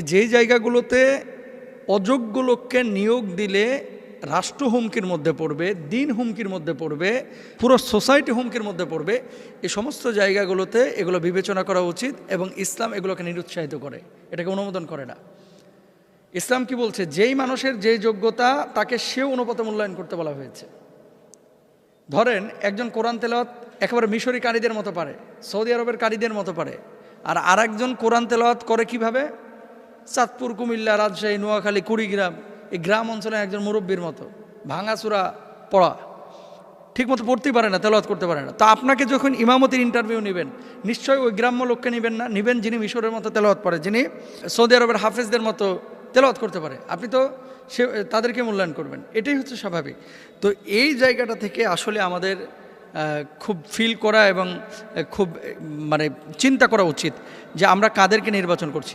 যেই জায়গাগুলোতে অযোগ্য লোককে নিয়োগ দিলে রাষ্ট্র হুমকির মধ্যে পড়বে, দিন হুমকির মধ্যে পড়বে, পুরো সোসাইটি হুমকির মধ্যে পড়বে, এই সমস্ত জায়গাগুলোতে এগুলো বিবেচনা করা উচিত এবং ইসলাম এগুলোকে নিরুৎসাহিত করে, এটাকে অনুমোদন করে না। ইসলাম কি বলছে? যেই মানুষের যেই যোগ্যতা তাকে সেও অনুপাতে মূল্যায়ন করতে বলা হয়েছে। ধরেন একজন কোরআন তেলাওয়াত একেবারে মিশরি কারীদের মতো পারে, সৌদি আরবের কারীদের মতো পারে, আর আরেকজন কোরআন তেলাওয়াত করে কিভাবে? চাঁদপুর, কুমিল্লা, রাজশাহী, নোয়াখালী, কুড়িগ্রাম, এই গ্রাম অঞ্চলে একজন মুরব্বীর মতো ভাঙাচুরা পড়া, ঠিক মতো পড়তেই পারে না, তেলাওয়াত করতে পারে না। তো আপনাকে যখন ইমামতির ইন্টারভিউ নেবেন, নিশ্চয়ই ওই গ্রাম্য লোককে নেবেন না, নেবেন যিনি মিশরের মতো তেলাওয়াত পড়ে, যিনি সৌদি আরবের হাফেজদের মতো তেলাওয়াত করতে পারে। আপনি তো তাদেরকে মূল্যায়ন করবেন, এটাই হচ্ছে স্বাভাবিক। তো এই জায়গাটা থেকে আসলে আমাদের খুব ফিল করা এবং খুব মানে চিন্তা করা উচিত যে আমরা কাদেরকে নির্বাচন করছি।